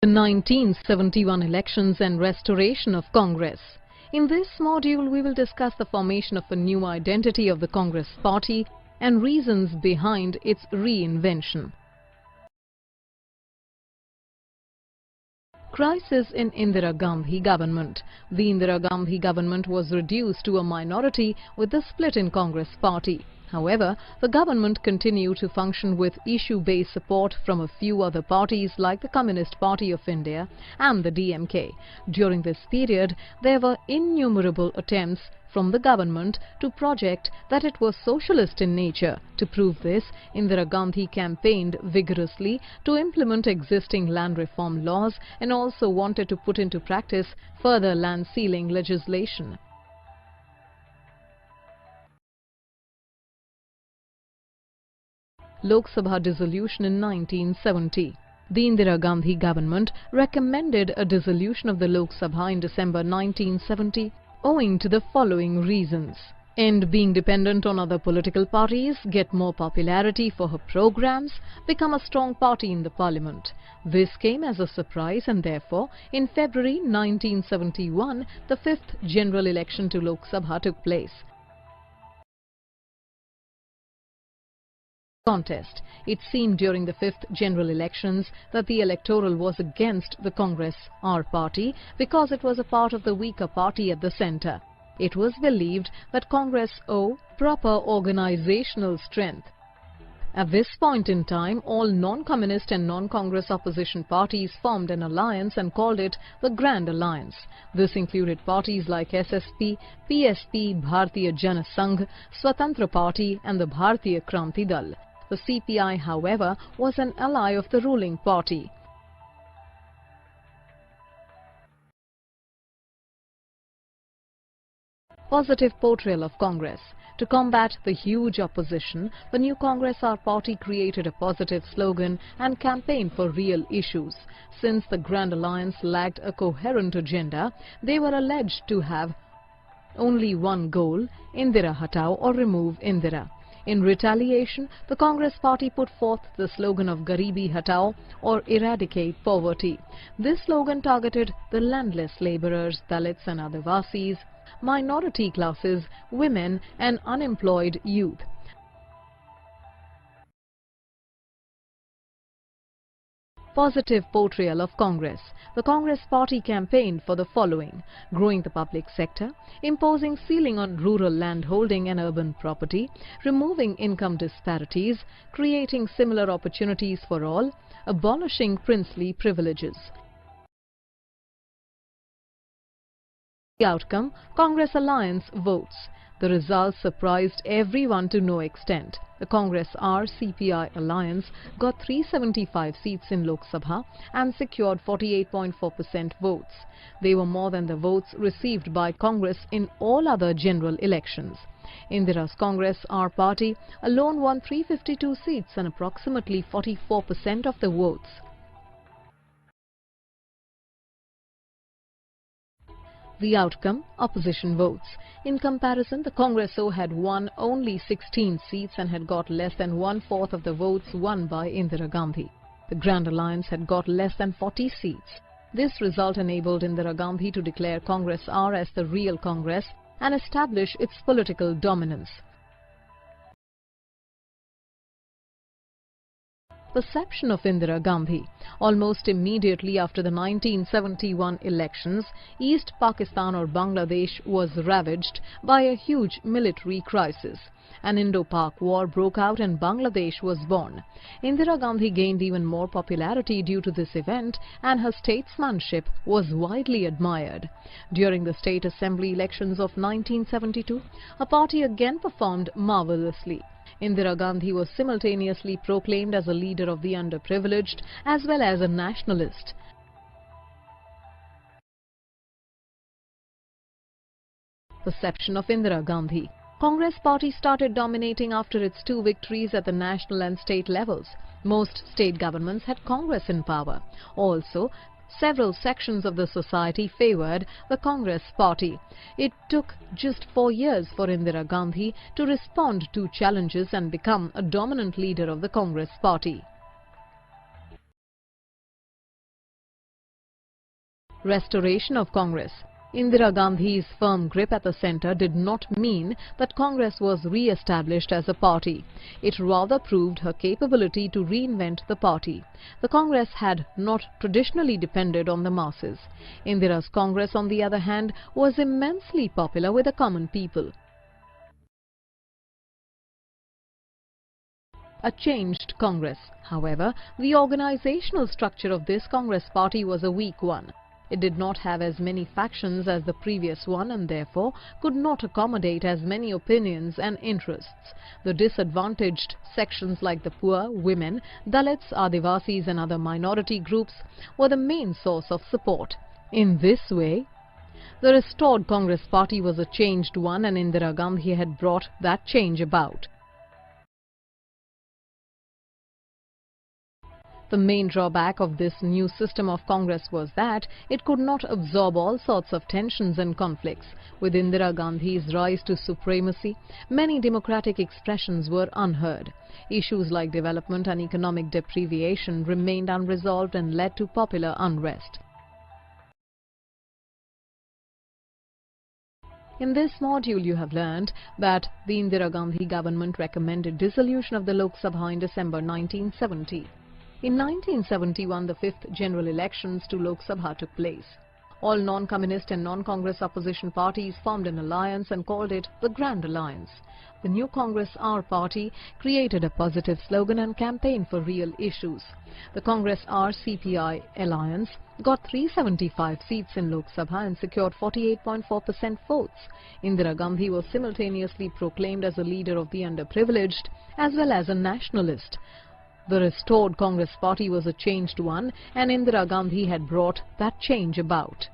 The 1971 elections and restoration of Congress. In this module, we will discuss the formation of a new identity of the Congress party and reasons behind its reinvention. Crisis in Indira Gandhi government. The Indira Gandhi government was reduced to a minority with the split in Congress party. However, the government continued to function with issue-based support from a few other parties like the Communist Party of India and the DMK. During this period, there were innumerable attempts from the government to project that it was socialist in nature. To prove this, Indira Gandhi campaigned vigorously to implement existing land reform laws and also wanted to put into practice further land ceiling legislation. Lok Sabha dissolution in 1970. The Indira Gandhi government recommended a dissolution of the Lok Sabha in December 1970 owing to the following reasons. End being dependent on other political parties, get more popularity for her programs, become a strong party in the parliament. This came as a surprise and therefore, in February 1971, the 5th general election to Lok Sabha took place. Contest. It seemed during the 5th general elections that the electoral was against the Congress, our party, because it was a part of the weaker party at the centre. It was believed that Congress owed proper organizational strength. At this point in time, all non-communist and non-Congress opposition parties formed an alliance and called it the Grand Alliance. This included parties like SSP, PSP, Bharatiya Jana Sangh, Swatantra Party and the Bharatiya Kranti Dal. The CPI, however, was an ally of the ruling party. Positive portrayal of Congress. To combat the huge opposition, the new Congress, our party, created a positive slogan and campaigned for real issues. Since the Grand Alliance lacked a coherent agenda, they were alleged to have only one goal: Indira Hatao or remove Indira. In retaliation, the Congress party put forth the slogan of Garibi Hatao or eradicate poverty. This slogan targeted the landless labourers, Dalits and Adivasis, minority classes, women and unemployed youth. Positive portrayal of Congress. The Congress party campaigned for the following: growing the public sector, imposing ceiling on rural land holding and urban property, removing income disparities, creating similar opportunities for all, abolishing princely privileges. The outcome: Congress alliance votes. The results surprised everyone to no extent. The Congress RCPI alliance got 375 seats in Lok Sabha and secured 48.4% votes. They were more than the votes received by Congress in all other general elections. Indira's Congress, our party, alone won 352 seats and approximately 44% of the votes. The outcome: opposition votes. In comparison, the Congresso had won only 16 seats and had got less than 1/4 of the votes won by Indira Gandhi. The Grand Alliance had got less than 40 seats. This result enabled Indira Gandhi to declare Congress R as the real Congress and establish its political dominance. Perception of Indira Gandhi. Almost immediately after the 1971 elections, East Pakistan or Bangladesh was ravaged by a huge military crisis. An Indo-Pak war broke out and Bangladesh was born. Indira Gandhi gained even more popularity due to this event, and her statesmanship was widely admired. During the State Assembly elections of 1972, her party again performed marvellously. Indira Gandhi was simultaneously proclaimed as a leader of the underprivileged as well as a nationalist. Perception of Indira Gandhi. Congress party started dominating after its 2 victories at the national and state levels. Most state governments had Congress in power. Also, several sections of the society favoured the Congress party. It took just 4 years for Indira Gandhi to respond to challenges and become a dominant leader of the Congress party. Restoration of Congress. Indira Gandhi's firm grip at the centre did not mean that Congress was re-established as a party. It rather proved her capability to reinvent the party. The Congress had not traditionally depended on the masses. Indira's Congress, on the other hand, was immensely popular with the common people. A changed Congress. However, the organizational structure of this Congress party was a weak one. It did not have as many factions as the previous one and therefore could not accommodate as many opinions and interests. The disadvantaged sections like the poor, women, Dalits, Adivasis and other minority groups were the main source of support. In this way, the restored Congress party was a changed one and Indira Gandhi had brought that change about. The main drawback of this new system of Congress was that it could not absorb all sorts of tensions and conflicts. With Indira Gandhi's rise to supremacy, many democratic expressions were unheard. Issues like development and economic deprivation remained unresolved and led to popular unrest. In this module, you have learned that the Indira Gandhi government recommended dissolution of the Lok Sabha in December 1970. In 1971, the fifth general elections to Lok Sabha took place. All non-communist and non-Congress opposition parties formed an alliance and called it the Grand Alliance. The new Congress R party created a positive slogan and campaigned for real issues. The Congress R-CPI alliance got 375 seats in Lok Sabha and secured 48.4% votes. Indira Gandhi was simultaneously proclaimed as a leader of the underprivileged as well as a nationalist. The restored Congress party was a changed one and Indira Gandhi had brought that change about.